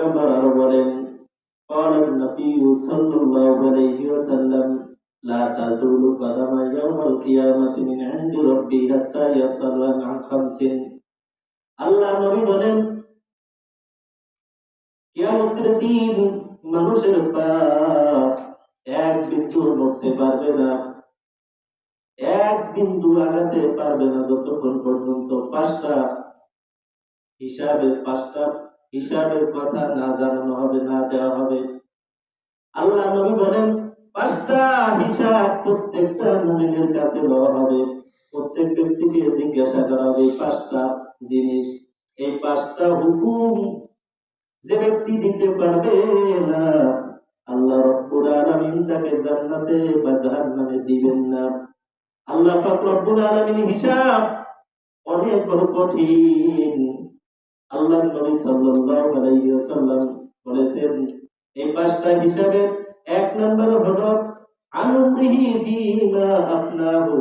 পয়গম্বর আরো বলেন, قال النبي صلى الله عليه وسلم لا تزول قدم يوم القيامة من عند ربي حتى يسأل عن خمس। আল্লাহ নবী বলেন, কিয়ামতের দিন মানুষের পা এক বিন্দু নড়তে পারবে না, এক বিন্দু আগাতে পারবে না যতক্ষণ পর্যন্ত পাঁচটা হিসাবের কথা না জানানো হবে, না দেওয়া হবে। আল্লাহ নবী বলেন, পাঁচটা হিসাব প্রত্যেকটা মুমিনের কাছে দেওয়া হবে, প্রত্যেক ব্যক্তিকে জিজ্ঞাসা করা হবে পাঁচটা জিনিস। এই পাঁচটা হুকুম যে ব্যক্তি দিতে পারবে না, আল্লাহ রাব্বুল আলামিন তাকে জান্নাতে বা জাহান্নামে দিবেন না। আল্লাহ পাক রব্বুল আলামিন হিসাব অনেক বড় কঠিন। আল্লাহ নবী সাল্লাল্লাহু আলাইহি ওয়াসাল্লাম বলেছেন, এই পাঁচটা হিসাবে এক নম্বর হলো আনুমরিহি বিমা আফনাহু।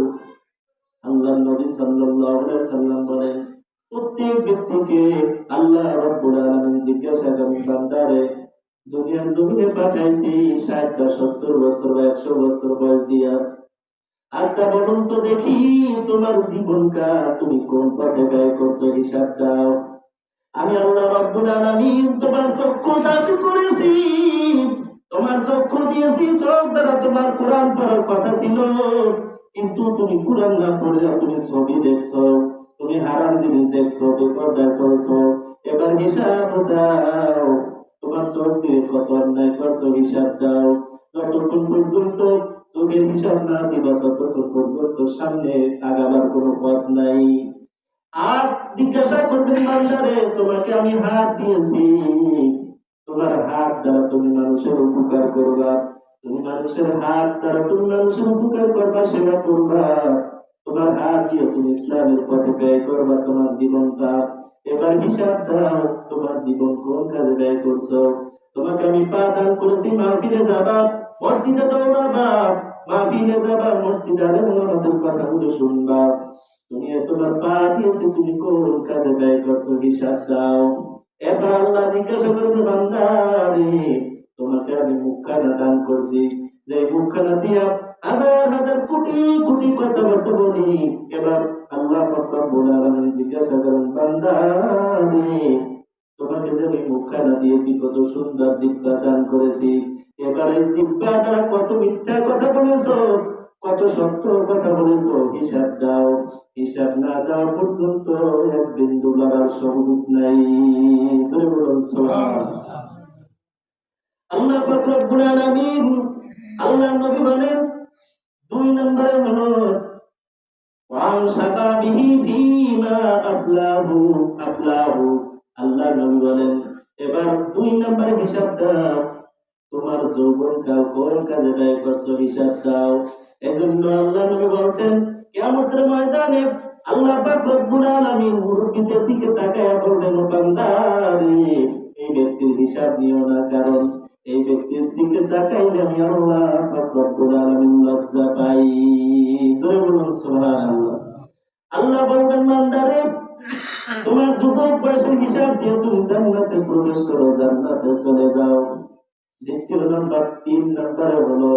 আল্লাহ নবী সাল্লাল্লাহু আলাইহি ওয়াসাল্লাম বলেন, প্রত্যেক ব্যক্তিকে আল্লাহ রাব্বুল আলামিন জিজ্ঞাসা করেন, বান্দারে দুনিয়ার জমিনে পাঠাইছি 60 বা 70 বছর বা 100 বছর বয়স দিয়া, আচ্ছা বলুন তো দেখি তোমার জীবনকাল তুমি কোন পথে ব্যয় করছো, হিসাব দাও। আমি আল্লাহ রাব্বুল আলামিন তোমার চক্ষু দান করেছি, তোমার চক্ষু দিয়েছি, চোখ দ্বারা তোমার কোরআন পড়ার কথা ছিল, কিন্তু তুমি কোরআন না পড়ে তুমি ছবি দেখছো, তুমি হারাম জিনিস দেখছো, বেপরদায় চলছো। এবার হিসাব দাও, তোমার চোখ দিয়ে কত অন্যায় করছো, হিসাব দাও। যতক্ষণ পর্যন্ত চোখের হিসাব না দিবা ততক্ষণ পর্যন্ত সামনে আগাবার কোনো পথ নাই। আর জিজ্ঞাসা করবেন, বান্দারে তোমাকে আমি হাত দিয়েছি, তোমার হাত দ্বারা তুমি মানুষের উপকার করবা, তুমি মানুষের হাত দ্বারা তুমি মানুষের উপকার করবা, সেবা করবা, তোমার হাত দিয়ে তুমি ইসলামের পথে ব্যয় করবা তোমার জীবনটা। এবার হিসাব দাও, তোমার জীবন কোন কাজে ব্যয় করছো। তোমাকে আমি পা দান করেছি, মাহফিলে যাবা, মসজিদে দৌড়াবা, মাহফিলে যাবা, মসজিদে আলেম ওলামাদের কথাগুলো শুনবা। তুমি তোমার পা দিয়েছে, তুমি কোন কাজে ব্যয় করছো, হিসাব দাও। এবার আল্লাহ জিজ্ঞাসা করবে, বান্দারে তোমাকে আমি মুখখানা দান করছি, যে মুখখানা দিয়া হাজার হাজার কোটি কোটি কথাবার্তা বলি। এবার আল্লাহ রাব্বুল আলামিন জিজ্ঞাসা করেন, বান্দারে তোমাকে যে আমি মুখখানা দিয়েছি, কত সুন্দর জিহ্বা দান করেছি, এবার এই জিহ্বা দ্বারা কত মিথ্যা কথা বলেছো, কত সত্য কথা বলেছো, হিসাব দাও। হিসাব না দেওয়া পর্যন্ত এক বিন্দু লড়ার সুযোগ নাই। জোরে বলুন সুবহানাল্লাহ। আল্লাহ পাক রব্বুল আলামিন, আল্লাহ নবী বলেন, দুই নম্বরে হলো ওয়ান শাবাবিহি ফীমা আফলাহু। আল্লাহ নবী বলেন, এবার দুই নম্বরে হিসাব দাও, তোমার যৌবনকাল কোন কাজে ব্যয় করছো, হিসাব দাও। এজন্য আল্লাহ নবী বলেন, কিয়ামতের ময়দানে আল্লাহ পাক রব্বুল আলামিন মুরব্বিদের দিকে তাকায়া বলবেন, ও বান্দারে এই ব্যক্তির হিসাব নিও না, কারণ এই ব্যক্তির দিকে তাকাইলে আমি আল্লাহ পাক রব্বুল আলামিন লজ্জা পাই। জোরে বলুন সুবহানাল্লাহ। আল্লাহ বলবেন, বান্দারে তোমার যুবক বয়সের হিসাব দিয়ে তুমি জান্নাতে প্রবেশ করো, জান্নাতে চলে যাও। দ্বিতীয় নাম্বার, তিন নাম্বারে হলো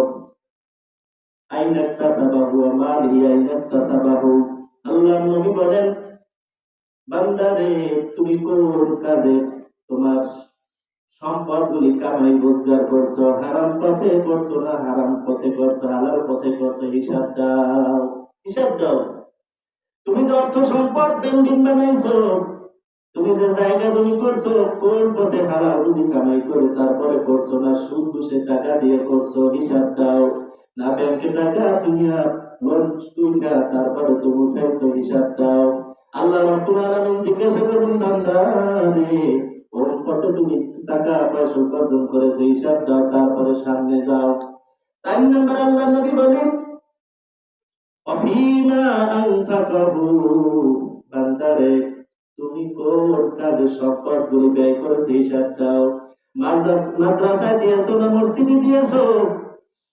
আইনাক্তাসাবাহু ওয়া মালিহি আইনাক্তাসাবাহু। আল্লাহ নবী বলেন, বান্দারে তুমি কোন কাজে তোমার সম্পদগুলি কামাই রোজগার করছো, হারাম পথে করছো না হারাম পথে করছো, হালাল পথে করছো, হিসাব দাও। হিসাব দাও। তুমি যে অর্থ সম্পদ বিল্ডিং বানাইছো, তুমি যে জায়গা জমি করছো, কোন পথে হালাল রুজি কামাই করে তারপরে করছো, না সুদ ঘুষে টাকা দিয়ে করছো, হিসাব দাও। না ব্যাংকে টাকা তুমি লোন তুইলা তারপরে তুমি উঠাইছো, হিসাব দাও। আল্লাহ রাব্বুল আলামিন জিজ্ঞাসা করবেন, বান্দারে কোন পথে তুমি টাকা পয়সা উপার্জন করেছো, হিসাব দাও, তারপরে সামনে যাও। 4 নম্বর আল্লাহ নবী বলেন, অফিমা আনফাকাহু। বান্দারে তুমি কোন কাজে সম্পদগুলি ব্যয় করেছো, হিসাব দাও। মাদ্রাসায় দিয়েছো না মসজিদে দিয়েছো,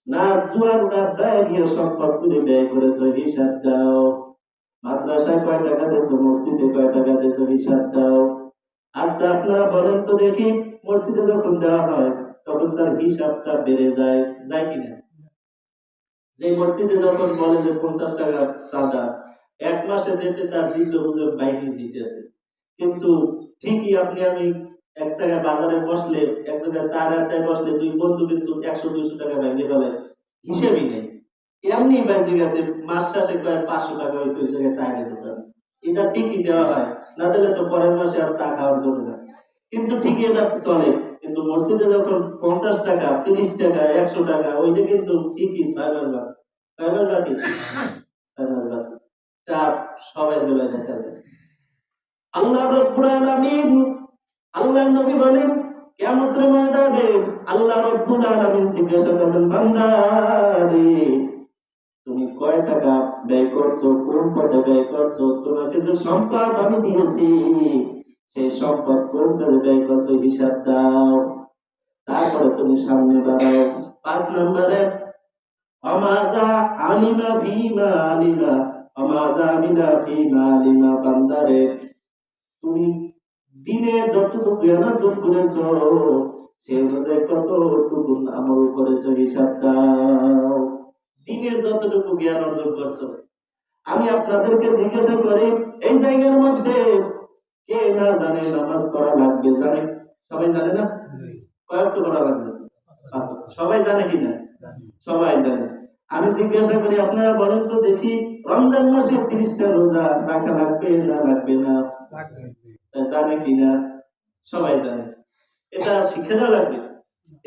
না জুয়ার আড্ডায় গিয়ে সম্পদগুলি ব্যয় করেছো, হিসাব দাও। মাদ্রাসায় কয় টাকা দিয়েছো, মসজিদে কয় টাকা দিয়েছো, হিসাব দাও। আচ্ছা আপনারা বলেন তো দেখি, মসজিদে যখন দেওয়া হয় তখন তার হিসাবটা বেড়ে যায়, যায় কিনা? যে মসজিদে যখন বলে যে 50 টাকা চাঁদা, এক মাসে দিতে তার দিল হুজুর বাইরে জিতেছে। কিন্তু ঠিকই আপনি আমি এক জায়গায় বাজারে বসলে, এক জায়গায় চার আড্ডায় বসলে দুই বন্ধু কিন্তু 100-200 টাকা ভেঙে ফেলে, হিসেবই নেই, এমনি বেঁচে গেছে, মাস শেষে কয়েক 500 টাকা হয়েছে ওই জায়গায় চা খেতে পারে। এটা ঠিকই দেওয়া হয়, না দিলে তো পরের মাসে আর চা খাওয়ার জন্য না, কিন্তু ঠিকই এটা চলে। কিন্তু মসজিদে যখন 50 টাকা, 30 টাকা, 100 টাকা, ওইটা কিন্তু ঠিকই ছয়বার বাদ, ছয়বার বাকি, ছয়বার বাকি। তা সবাই বেলায় দেখা যায়। আল্লাহ রাব্বুল আলামিন, আল্লাহর নবী বলেন কিয়ামতের ময়দানে আল্লাহ রাব্বুল আলামিন জিজ্ঞাসা করবেন, বান্দা রে তুমি কয় টাকা ব্যয় করছো, কোন পথে ব্যয় করছো, তোমাকে যে সম্পদ আমি দিয়েছি সেই সম্পদ কোন কাজে ব্যয় করছো হিসাব দাও, তারপরে তুমি সামনে বাড়াও। 5 নম্বরে আমাজা আলিমা ফিমা আলিমা, আমাজা আমিনা ফিমা আলিমা, বান্দারে তুমি দিনে যতটুকু জ্ঞান অর্জন করেছো সে অনুযায়ী কতটুকু আমল করেছো হিসাব দাও। দিনের যতটুকু জ্ঞান অর্জন করছো। আমি আপনাদেরকে জিজ্ঞাসা করি, এই জায়গার মধ্যে কে না জানে নামাজ পড়া লাগবে? জানে? সবাই জানে না? কয়েকটা পড়া লাগবে? সবাই জানে কিনা? সবাই জানে। আমি জিজ্ঞাসা করি, আপনারা বলেন তো দেখি, রমজান মাসে 30টা রোজা রাখা লাগবে না লাগবে না? জানে কিনা? সবাই জানে। এটা শিখে দেওয়া লাগবে।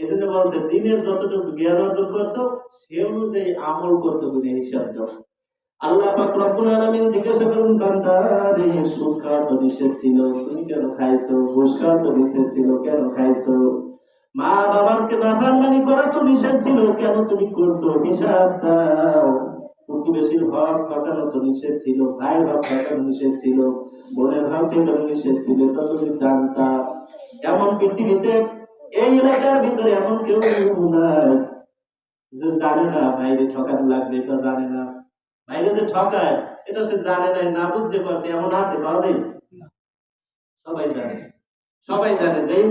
এই জন্য বলছে দিনের যতটুকু জ্ঞান অর্জন করছো সে অনুযায়ী আমল করছো বলে হিসাব দাও। আল্লাহ পাক রব্বুল আলামিন জিজ্ঞাসা করুন, বান্দা রে সুদ খাওয়া তো নিষেধ ছিল, তুমি কেন খাইছো? ঘুষ খাওয়া তো নিষেধ ছিল, কেন খাইছো? মা বাবাকে নাফরমানি করা তো নিষেধ ছিল, কেন তুমি করছো? হিসাব দাও। প্রতিবেশীর হক ঠকানো তো নিষেধ ছিল, ভাইয়ের হক ঠকানো নিষেধ ছিল, বোনের হক ঠকানো নিষেধ ছিল, তা তুমি জানতা? এমন পৃথিবীতে এই এলাকার ভিতরে এমন কেউ নাই যে জানে না ভাইরে ঠকানো লাগবে, এটা জানে না। ভাইরে যে ঠকায় এটা সে জানে নাই, না বুঝতে পারছে, এমন আছে? পাওয়া যায়? সবাই জানে, সবাই জানে। যেই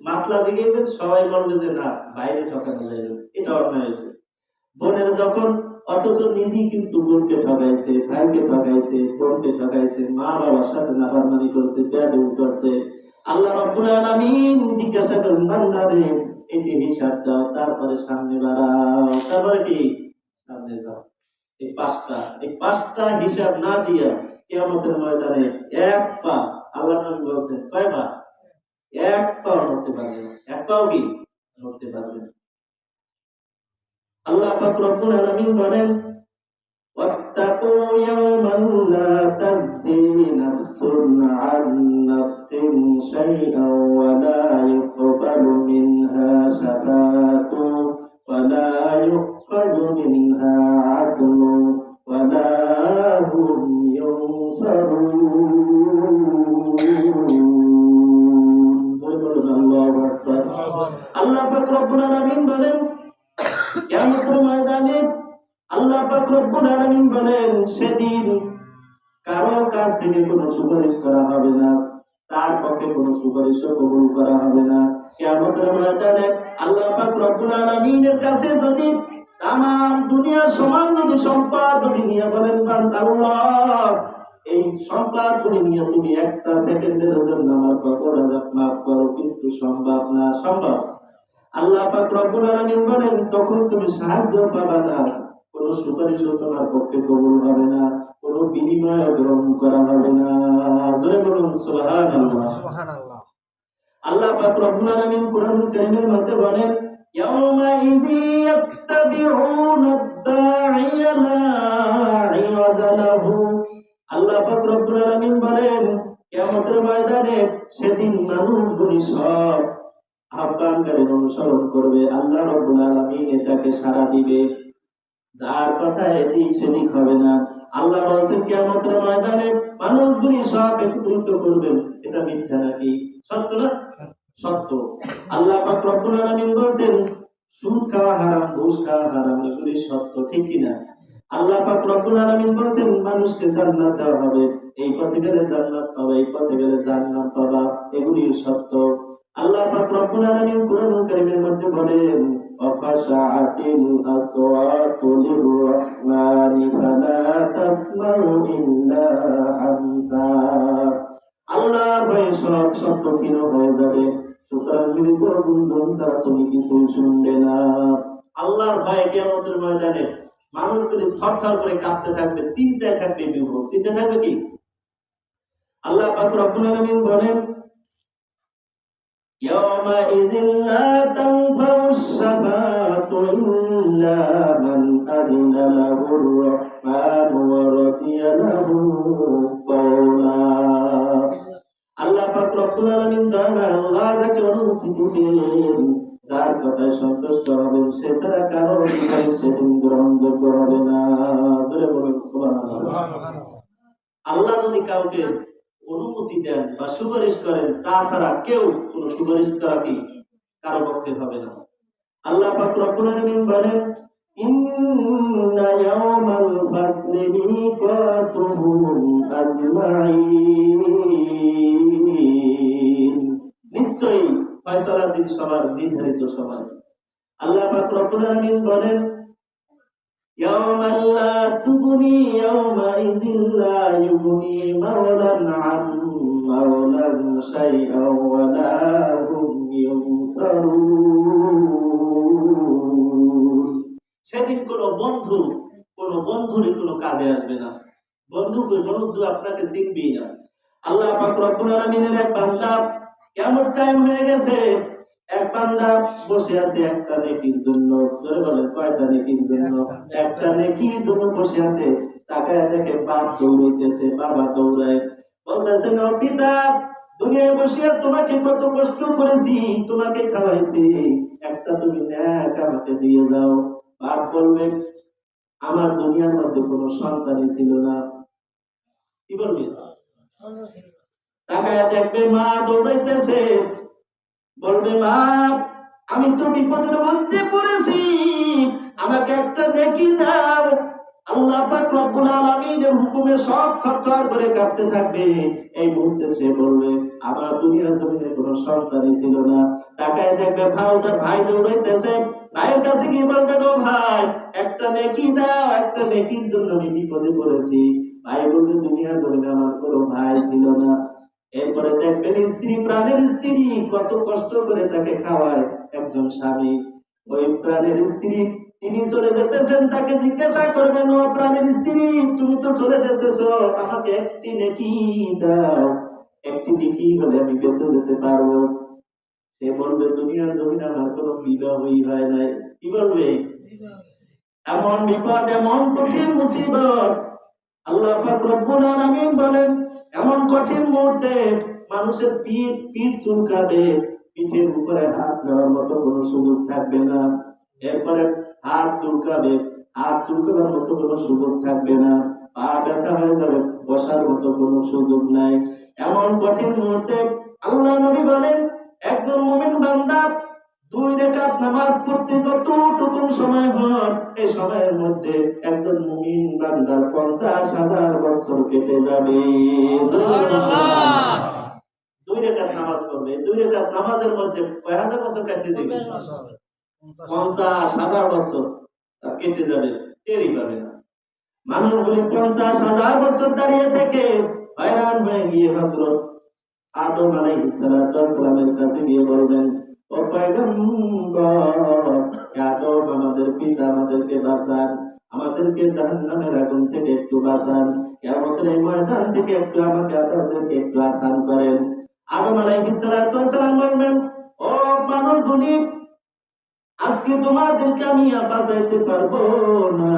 মাসলা জিগাইবেন সবাই বলবে যে না বাইরে ঠকানো যায় না, এটা অন্যায় হয়েছে। বোনের যখন, অথচ নিজেই কিন্তু বোনকে ঠকাইছে, ভাইকে ঠকাইছে, বোনকে ঠকাইছে, মা বাবার সাথে নাফরমানি করছে, বেয়াদবি করছে। আল্লাহ রাব্বুল আলামিন জিজ্ঞাসা করেন, বান্দা রে এটি হিসাব দাও, তারপরে সামনে বাড়াও। তারপরে কি? সামনে যাও। এই পাঁচটা হিসাব না দিয়া কিয়ামতের ময়দানে এক পা, আল্লাহ নবী বলেছেন কয় পা? এক পাও নড়তে পারবে না, এক পাও কি নড়তে পারবে না। আল্লাহ পাক রব্বুল আলামিন বলেন, ওয়াত্তাকু ইয়াওমান লা তাজজি নাফসুন আন নাফসিন শাইআন ওয়া লা ইউকবালু মিনহা শাফাআতু ওয়া লা ইউখাযু মিনহা আদলু ওয়া লা হুম ইউনসারুন। আল্লাহু আকবার। আল্লাহ পাক রব্বুল আলামিন বলেন কিয়ামতের ময়দানে আল্লাহ পাক রব্বুল আলামিন বলেন সেদিন কারো কাছ থেকে কোনো সুপারিশ করা হবে না, তার পক্ষে কোনো সুপারিশ কবুল করা হবে না। কিয়ামতের ময়দানে আল্লাহ পাক রব্বুল আলামিনের কাছে যদি তামাম দুনিয়ার সমান যদি সম্পদ যদি নিয়ে বলেন, বান্দা আল্লাহ এই সম্পদগুলি নিয়ে তুমি একটা সেকেন্ডের জন্য আমার পাপের আযাব মাফ করো, কিন্তু সম্ভব না। সম্ভব? আল্লাহ পাক রব্বুল আলামিন বলেন তখন তুমি সাহায্য পাবে না, কোন সুপারিশও তোমার পক্ষে কবুল হবে না, কোন বিনিময় গ্রহণ করা হবে না। জোরে বলুন সুবহানাল্লাহ। সুবহানাল্লাহ। আল্লাহ পাক রব্বুল আলামিন কুরআন কারীমের মধ্যে বলেন, ইয়াউমা ইযি ইয়াত্তাবিউনা আদ-দাঈয়া লা ইওয়াজা লাহু। আল্লাহ পাক রব্বুল আলামিন বলেন কিয়ামতের ময়দানে সেদিন মানুষগুলি সব আহ্বানকারীর অনুসরণ করবে। আল্লাহ রাব্বুল আলামিন এটাকে সাড়া দিবে, যার কথা এদিক সেদিক হবে না। আল্লাহ বলেছেন কিয়ামতের ময়দানে মানুষগুলি সব একত্রিত করবেন। এটা মিথ্যা নাকি সত্য? না সত্য। আল্লাহ পাক রব্বুল আলামিন বলেছেন সুদ খাওয়া হারাম, ঘুষ খাওয়া হারাম, এগুলি সত্য, ঠিক কিনা? আল্লাহ পাক রব্বুল আলামিন বলেছেন মানুষকে জান্নাত দেওয়া হবে, এই পথে গেলে জান্নাত পাবে, এই পথে গেলে জান্নাত পাবা, এগুলি সত্য। আল্লাহ পাক রব্বুল আলামিন কোরআনুল কারীমের মধ্যে বলেন ওয়াখাশাআতিল আসওয়াতু লিররহমানি ফালা তাসমাউ ইল্লা হামসা। আল্লাহর ভয়ে সব শব্দ ক্ষীণ হয়ে যাবে, সুতরাং মৃদু গুঞ্জন ছাড়া তুমি কিছু শুনবে না। আল্লাহর ভয়ে কিয়ামতের ময়দানে মানুষগুলি থরথর করে কাঁপতে থাকবে, চিন্তায় থাকবে, বিভোর চিন্তা থাকবে কি। আল্লাহ পাক রব্বুল আলামিন বলেন يومئذ لا تنفع الشفاعة إلا من أذن له الرحمن ورضي له قولا। আল্লাহ পাক রব্বুল আলামিন আল্লাহ যাকে অনুমতি দিবেন, যার কথায় সন্তুষ্ট হবেন, সে ছাড়া কারো অধিকার সেদিন গ্রহণযোগ্য হবে না। জোরে বলুন সুবহানাল্লাহ। আল্লাহ যদি কাউকে অনুমতি দেন বা সুপারিশ করেন, তাছাড়া কেউ কোন সুপারিশ করা কি কারো পক্ষে হবে না। আল্লাহ পাক রব্বুল আলামিন বলেন ইন্না ইয়াওমাল ফাসলি মিকাতুহুম আজমাইন। নিশ্চয়ই ফয়সালার দিন সবার নির্ধারিত সময়। আল্লাহ পাক রব্বুল আলামিন বলেন يوم لا تغني يومئذ لا يغني مولى عن مولى شيئا ولا هم ينصرون। সেদিন কোন বন্ধুর কোনো কাজে আসবে না। বন্ধু আপনাকে চিনবেই না। আল্লাহ পাক রব্বুল আলামিনের এক বান্দা কিয়ামত কায়েম হয়ে গেছে, এক বান্দা বসে আছে একটা নেকির জন্য। জোরে বলেন কয়টা নেকির জন্য? একটা নেকির জন্য বসে আছে। তাকায় দেখে বাপ দৌড়াইতেছে, বাবা দৌড়ায়, বলতেছে না পিতা, দুনিয়ায় বসে তোমাকে কত কষ্ট করেছি, তোমাকে খাওয়াইছি, একটা তুমি নেক আমাকে দিয়ে দাও। বাপ বলবে আমার দুনিয়ার মধ্যে কোনো সন্তানই ছিল না। কি বলবে? তাকায় দেখবে মা দৌড়াইতেছে, বলবে বাপ আমি তো বিপদের মধ্যে পড়েছি, আমাকে একটা নেকি দাও। আল্লাহ পাক রব্বুল আলামিনের হুকুমে সব থরথর করে কাঁপতে থাকবে। এই মুহূর্তে সে বলবে আমার দুনিয়ার জমিনে কোনো সন্তানই ছিল না। তাকায় দেখবে ভাই দৌড়াইতেছে, ভাইয়ের কাছে গিয়ে বলবে ও ভাই একটা নেকি দাও, একটা নেকির জন্য আমি বিপদে পড়েছি। ভাই বলবে দুনিয়ার জমিনে আমার কোনো ভাই ছিল না। এরপরে দেখবেন স্ত্রী, প্রাণের স্ত্রী কত কষ্ট করে তাকে খাওয়ায় একজন স্বামী। ওই প্রাণের স্ত্রী তিনি চলে যেতেছেন, তাকে জিজ্ঞাসা করবেন ও প্রাণের স্ত্রী তুমি তো চলে যেতেছো, আমাকে একটি নেকি দাও, একটি নেকি হলে আমি বেঁচে যেতে পারবো। সে বলবে দুনিয়ার জমিনে আমার কোনো বিবাহই হয় নাই। কি বলবে? এমন বিপদ, এমন কঠিন মুসিবত। আল্লাহ পাক রব্বুল আলামিন বলেন এমন কঠিন মুহূর্তে মানুষের পিঠ চুলকাবে, পিঠের উপরে হাত দেওয়ার মতো কোনো সুযোগ থাকবে না। এরপরে হাত চুলকাবার মতো কোনো সুযোগ থাকবে না। পা ব্যথা হয়ে যাবে, বসার মতো কোনো সুযোগ নাই। এমন কঠিন মুহূর্তে আল্লাহ নবী বলেন একজন মুমিন বান্দা 2 রাকাত নামাজ পড়তে যতটুকু সময় হয়, এই সময়ের মধ্যে একজন মুমিন বান্দার 50,000 বছর কেটে যাবে। 2 রাকাত নামাজ পড়বে, 2 রাকাত নামাজের মধ্যে কয় হাজার বছর কেটে যাবে? 50,000 বছর কেটে যাবে, টেরই পাবে না। মানুষগুলি 50,000 বছর দাঁড়িয়ে থেকে হয়রান হয়ে গিয়ে হযরত আদম আলাইহিস সালামের কাছে গিয়ে বলবেন ও পয়গম্বর, আদম আমাদের পিতা, আমাদেরকে বাঁচান, আমাদেরকে জাহান্নামের আগুন থেকে একটু বাঁচান, কিয়ামতের এই ময়দান থেকে একটু আমাদেরকে একটু আসান করেন। আদম আলাইহিস সালাম বলবেন ও মানুষগুলি, আজকে তোমাদেরকে আমি বাঁচাইতে পারবো না,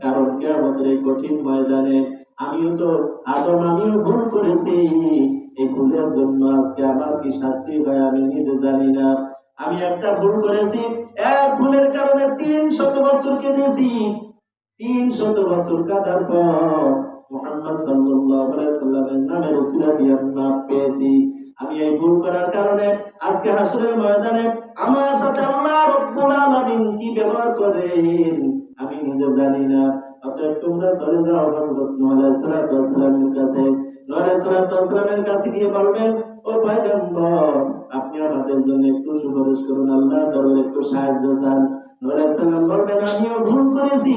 কারণ কিয়ামতের এই কঠিন ময়দানে আমিও ভুল করেছি। এই ভুলের জন্য আজকে আমার কি শাস্তি হয় আমি নিজে জানি না। আমি একটা ভুল করেছি, এক ভুলের কারণে 300 বছর কেঁদেছি। 300 বছর কাঁদার পর মুহাম্মদ সাল্লাল্লাহু আলাইহি সাল্লামের নামের ওসিলা দিয়ে মাফ পেয়েছি। আমি এই ভুল করার কারণে আজকে হাসরের ময়দানে আমার সাথে আল্লাহ রাব্বুল আলামিন কি ব্যবহার করেন আমি নিজে জানি না। অতএব তোমরা চলে যাও হযরত নূহ আলাইহিস সালাতু ওয়াস সালামের কাছে। নূহ আলাইহিস সালাতু ওয়াস সালামের কাছে গিয়ে বলবেন, ও পয়গম্বর, আপনি আমাদের জন্য একটু সুপারিশ করুন, আল্লাহর দরবারে একটু সাহায্য চান। নূহ আলাইহিস সালাম বলবেন, আমিও ভুল করেছি,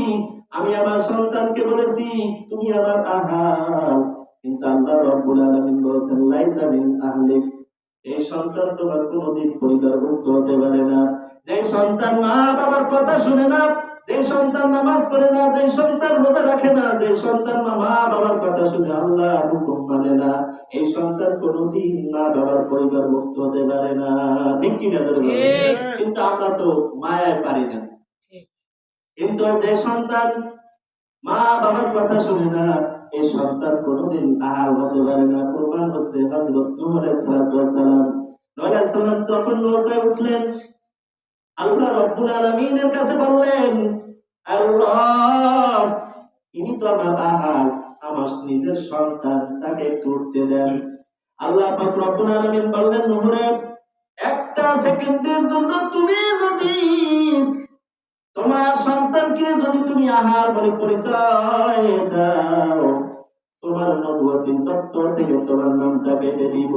আমি আমার সন্তানকে বলেছি তুমি আমার আহার, কিন্তু আল্লাহ রাব্বুল আলামিন বলেছেন লাইসা মিন আহলিক, এই সন্তান তোমার কোনদিন পরিবারভুক্ত হতে পারে না। যে সন্তান মা বাবার কথা শুনে না, যে সন্তান নামাজ পড়ে না, যে সন্তান রোজা রাখে না, যে সন্তান মা বাবার কথা শুনে আল্লাহর হুকুম মানে না, এই সন্তান কোনদিন মা বাবার পরিবারভুক্ত হতে পারে না। ঠিক কি না? কিন্তু আমরা তো মায়ায় পারি না। কিন্তু যে সন্তান মা বাবার কথা শুনে না, এই সন্তান কোনদিন আহার হতে পারে না। প্রমাণ হচ্ছে হযরত নূহ আলাইহিস সালাতু ওয়াস সালাম। নূহ আলাইহিস সালাম যখন নৌকায় উঠলেন, আল্লাহ রাব্বুল আলামিনের কাছে বললেন, আল্লাহ, ইনি তো আমার আহার, আমার নিজের সন্তান, তাকে একটু উঠতে দেন। আল্লাহ পাক রব্বুল আলামিন বললেন, নূহ রে, একটা সেকেন্ডের জন্য তুমি যদি তোমার সন্তানকে যদি তুমি আহার বলে পরিচয় দাও, তোমার নবুয়তের দপ্তর থেকে তোমার নামটা কেটে দিব।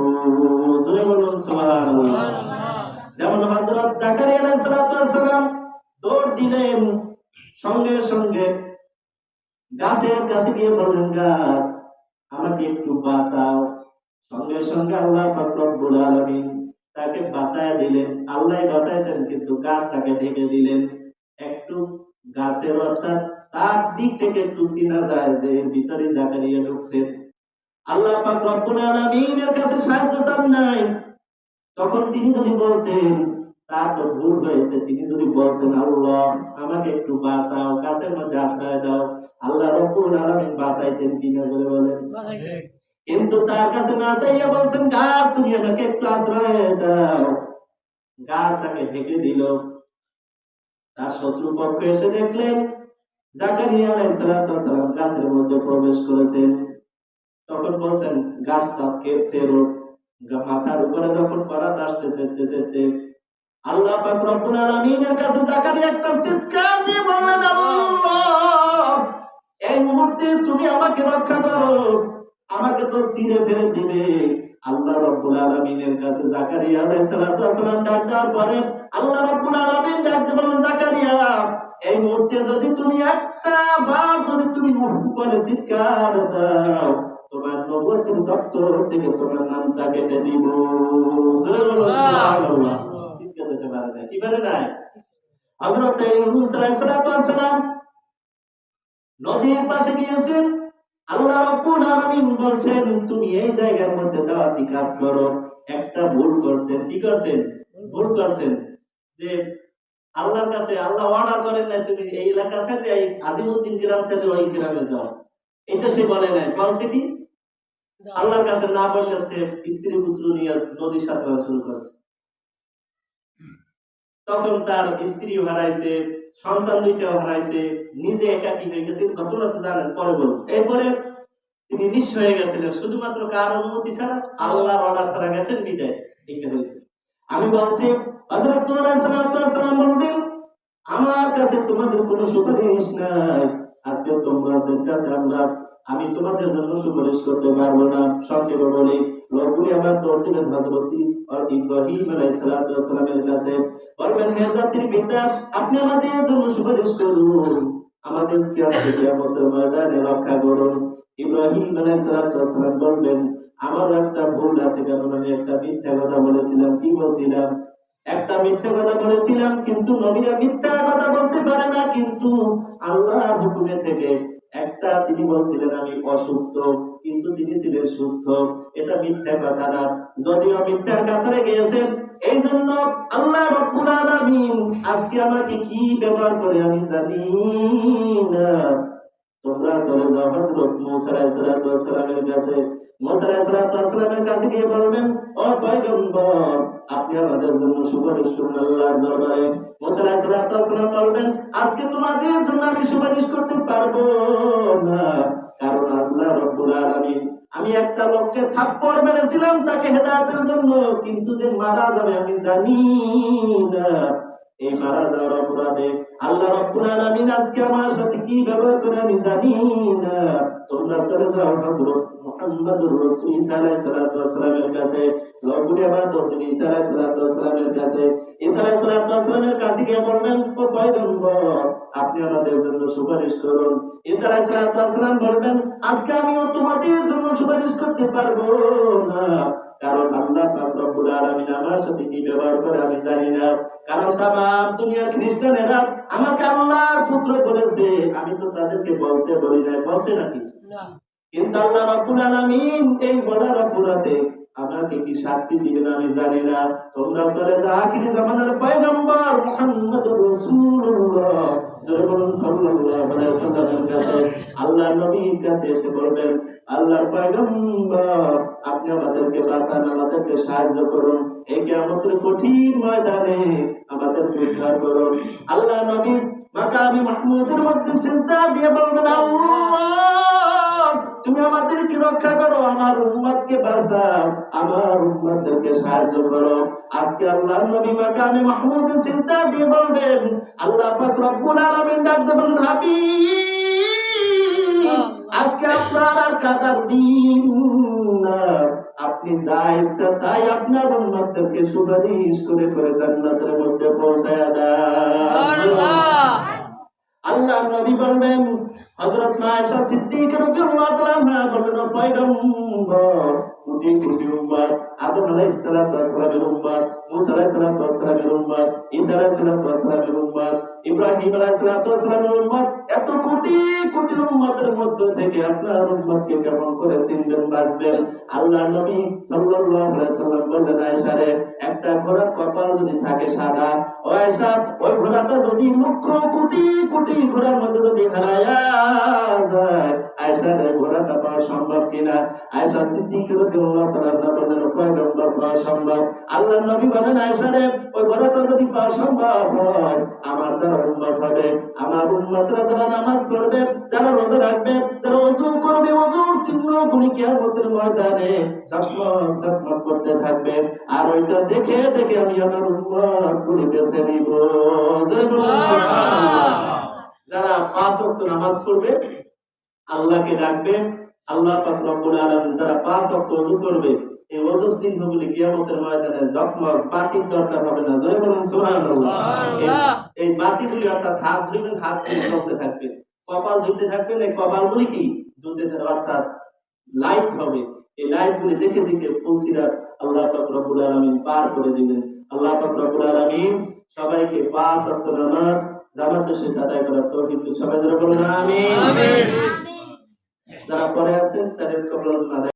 জোরে বলুন সুবহানাল্লাহ। যেমন হযরত জাকারিয়া আলাইহিস সালাম দৌড় দিলেন, সঙ্গে সঙ্গে গাছের কাছে গিয়ে বললেন, গাছ আমাকে একটু বাঁচাও। সঙ্গে সঙ্গে আল্লাহ পাক রব্বুল আলামিন তাকে বাঁচায় দিলেন। আল্লাহ বাঁচাইছেন, কিন্তু গাছটাকে ঢেকে দিলেন। একটু গাছের অর্থাৎ তার দিক থেকে একটু চিনা যায় যে এর ভিতরে জাকারিয়া ঢুকছেন। আল্লাহ পাক রব্বুল আলামিনের কাছে সাহায্য চান নাই, তখন তিনি যদি বলতেন তার তো ভুল হয়েছে, তিনি যদি বলতেন আল্লাহ আমাকে একটু বাঁচাও, গাছের মধ্যে আশ্রয় দাও, আল্লাহ রব্বুল আলামিন বাঁচাইতেন কিনা জোরে বলেন। কিন্তু তার কাছে না চাইয়া বলছেন, গাছ তুমি আমাকে একটু আশ্রয় দাও। গাছ তাকে ঢেকে দিল। তার শত্রুপক্ষ এসে দেখলেন জাকারিয়া আলাইহিস সালাম গাছের মধ্যে প্রবেশ করেছেন। তখন বলছেন, গাছটাকে ছেড়ো। মাথার উপরে যখন করাত আসছে ছেড়তে ছেড়তে, আল্লাহ পাক রব্বুল আলামিনের কাছে জাকারিয়া একটা চিৎকার দিয়ে বললেন, আল্লাহ, এই মুহূর্তে তুমি আমাকে রক্ষা করো, আমাকে তো ছিঁড়ে ফেলে দিবে। আল্লাহ রাব্বুল আলামিনের কাছে জাকারিয়া আলাইহিস সালাম ডাক দেওয়ার পরে আল্লাহ রাব্বুল আলামিন ডাক দিয়ে বললেন, জাকারিয়া, এই মুহূর্তে যদি তুমি একটা বার যদি তুমি মুখ বলে চিৎকার দাও, তোমার নবুয়তের দপ্তর থেকে তোমার নামটা কেটে দিব। সুবহানাল্লাহ। চিৎকার দিতে পারে না, কি পারে না? হযরত ইউনূস আলাইহিস সালাম নদীর পাশে গিয়েছেন। আল্লাহ রাব্বুল আলামিন বলছেন, তুমি এই জায়গার মধ্যে দাওয়াতি কাজ করো। একটা ভুল করছেন। কি করছেন? ভুল করছেন যে আল্লাহর কাছে আল্লাহ অর্ডার করেন না তুমি এই এলাকা ছেড়ে এই আজিমউদ্দিন গ্রাম ছেড়ে ওই গ্রামে যাও, এটা সে বলে নাই। বলছে কি? আল্লাহর কাছে না বললে সে স্ত্রী পুত্র নিয়ে নদী সাঁতরা শুরু করছে। তখন তার স্ত্রী হারাইছে, সন্তান দুইটাও হারাইছে, নিজে একাকী হয়ে গেছে। ঘটনা তো জানেন, পরে বলুন। এরপরে তিনি নিঃস্ব হয়ে গেছিলেন, শুধুমাত্র কার অনুমতি ছাড়া, আল্লাহর অর্ডার ছাড়া গেছেন, বিদায়। এটা হয়েছে। আমি বলছি হযরত নূহ আলাইহিস সালাম বলবেন, আমার কাছে তোমাদের কোনো সুপারিশ নাই। আজকে তোমাদের কাছে আমি তোমাদের জন্য সুপারিশ করতে পারবো না। সংক্ষেপে বলি, লোকগুলি আমার দৌড় দিলেন হযরত ইব্রাহিম আলাইহিস সালামের কাছে, বলবেন, হে জাতির পিতা, আপনি আমাদের জন্য সুপারিশ করুন, আমাদেরকে আজকে কিয়ামতের ময়দানে রক্ষা করুন। ইব্রাহিম আলাইহিস সালাম বলবেন, আমার একটা ভুল আছে, কারণ আমি একটা মিথ্যা কথা বলেছিলাম। কি বলছিলাম? একটা মিথ্যা কথা বলেছিলাম। কিন্তু নবীরা মিথ্যা কথা বলতে পারে না, কিন্তু আল্লাহর হুকুমে থেকে একটা তিনি বলছিলেন আমি অসুস্থ, কিন্তু তিনি ছিলেন সুস্থ। এটা মিথ্যা কথা না, যদিও মিথ্যার কাতারে গিয়েছেন। এই জন্য আল্লাহ রাব্বুল আলামিন আজকে আমাকে কি ব্যবহার করে আমি জানি না। তোমরা চলে যাও হযরত মূসা আলাইহিস সালামের কাছে। মূসা আলাইহিস সালামের কাছে গিয়ে বলবেন, ও পয়গম্বর, আপনি আমাদের জন্য সুপারিশ করুন আল্লাহর দরবারে। মূসা আলাইহিস সালাম বলবেন, আজকে তোমাদের জন্য আমি সুপারিশ করতে পারবো না, কারণ আল্লাহ রাব্বুল আলামিন, আমি একটা লোককে থাপ্পড় মেরেছিলাম তাকে হেদায়েতের জন্য, কিন্তু যে মারা যাবে আমি জানি না। এই মারা যাওয়ার অপরাধে আল্লাহ রাব্বুল আলামিন আজকে আমার সাথে কি ব্যবহার করে আমি জানি না। তোমরা চলে যাও হযরত মুহাম্মদুর রাসূল ঈসা আলাইহিস সালাতু ওয়াস সালামের কাছে, লগুড়ি আবার বলতেন ঈসা আলাইহিস সালাতু ওয়াস সালামের কাছে। ঈসা আলাইহিস সালাতু ওয়াস সালামের কাছে গিয়ে বলবেন, ও পয়গম্বর, আপনি আমাদের জন্য সুপারিশ করুন। ঈসা আলাইহিস সালাতু ওয়াস সালাম বলবেন, আজকে আমিও তোমাদের জন্য সুপারিশ করতে পারবো না, কারণ আল্লাহ পাক রব্বুল আলামিন আমার সাথে কি ব্যবহার করে আমি জানি না। কারণ তামাম দুনিয়ার খ্রিস্টানেরা আমাকে আল্লাহর পুত্র বলেছে, আমি তো তাদেরকে বলতে বলি না, বলছে নাকি? কিন্তু আল্লাহ রাব্বুল আলামিন এই বলার অপরাধে আমাকে কি শাস্তি দিবেন আমি জানি না। তোমরা চলে যাও আখিরি জামানার পয়গম্বর মুহাম্মদুর রাসূলুল্লাহ সাল্লাল্লাহু আলাইহি ওয়াসাল্লামের কাছে, আল্লাহর নবীর কাছে এসে বলবেন, আল্লাহর পয়গম্বর, আপনি আমাদেরকে বাঁচান, আমাদেরকে সাহায্য করুন, এই কিয়ামতের কঠিন ময়দানে আমাদেরকে উদ্ধার করুন। আল্লাহ নবী মাকামে মাহমুদের মধ্যে সিজদা দিয়ে বলবেন, আল্লাহ, তুমি আমাদেরকে রক্ষা করো, আমার উম্মতকে বাঁচাও, আমার উম্মতদেরকে সাহায্য করো। আজকে আল্লাহর নবী মাকামে মাহমুদে সিজদা দিয়ে বলবেন, আল্লাহ পাক রব্বুল আলামিন ডাক দেবেন, হাবিব, আজকে আপনার আর কাদার দিন না, আপনি যা ইচ্ছা তাই আপনার উম্মতদেরকে সুপারিশ করে করে জান্নাতের মধ্যে পৌঁছায়া দেন। আল্লাহ নবী বলবেন, হযরত আয়েশা সিদ্দিকা রাদিয়াল্লাহু তাআলা আনহা বললেন, পয়গম্বর, কোটি কোটি উম্মত, আদম আলাইহিস সালাতু ওয়াস সালামের উম্মত, মূসা আলাইহিস সালাতু ওয়াস সালামের উম্মত, ঈসা আলাইহিস সালাতু ওয়াস সালামের উম্মত, ইব্রাহিম আলাইহিস সালাতু ওয়াস সালামের উম্মত, এত কোটি কোটি উম্মতের মধ্য থেকে আপনার উম্মতকে কেমন করে চিনবেন, বাঁচবেন? আল্লাহর নবী সাল্লাল্লাহু আলাইহি ওয়াসাল্লাম বললেন, আয়েশা রে, একটা ঘোড়ার কপাল যদি থাকে সাদা, ও আয়েশা, ওই ঘোড়াটা যদি লক্ষ কোটি কোটি ঘোড়ার মধ্যে যদি হারায়া যায়, আয়েশা রে, ঘোড়াটা পাওয়া সম্ভব কিনা? আয়েশা সিদ্দিকা রাদিয়াল্লাহু তাআলা বলেন, পয়গম্বর, পাওয়া সম্ভব। আল্লাহর নবী বলেন, আয়েশা রে, ওই ঘোড়াটা যদি পাওয়া সম্ভব হয়, আমার যারা উম্মত হবে, আমার উম্মতরা যারা নামাজ পড়বে, যারা রোজা রাখবে, যারা ওযু করবে, ওযুর চিহ্নগুলি কিয়ামতের ময়দানে ঝকমক ঝকমক করতে থাকবে, আর ওইটা দেখে দেখে আমি আমার উম্মতগুলি বেছে নিব। জোরে বলুন সুবহানাল্লাহ। যারা 5 ওয়াক্ত নামাজ পড়বে, আল্লাহকে ডাকবে, আল্লাহ পাক রব্বুল আলামিন যারা 5 ওয়াক্ত ওযু করবে, এই ওযুর চিহ্নগুলি কিয়ামতের ময়দানে ঝকমক, বাতির দরকার হবে না। জোরে বলুন সুবহানাল্লাহ। এই বাতিগুলি অর্থাৎ হাত ধুইবেন, হাত চলতে থাকবে, কপাল ধুইতে থাকবেন, এই কপালগুলি কি ধুতে থাকবে, অর্থাৎ লাইট হবে। এই লাইটগুলি দেখে দেখে ফুলসিরাত আল্লাহ পাক রব্বুল আলামিন পার করে দিবেন। আল্লাহ পাক রব্বুল আলামিন সবাইকে 5 ওয়াক্ত নামাজ জামাতের সাথে আদায় করার তৌফিক দিন। সবাই যারা বলুন আমিন। যারা পরে আছেন, স্যারের কবুল আদায়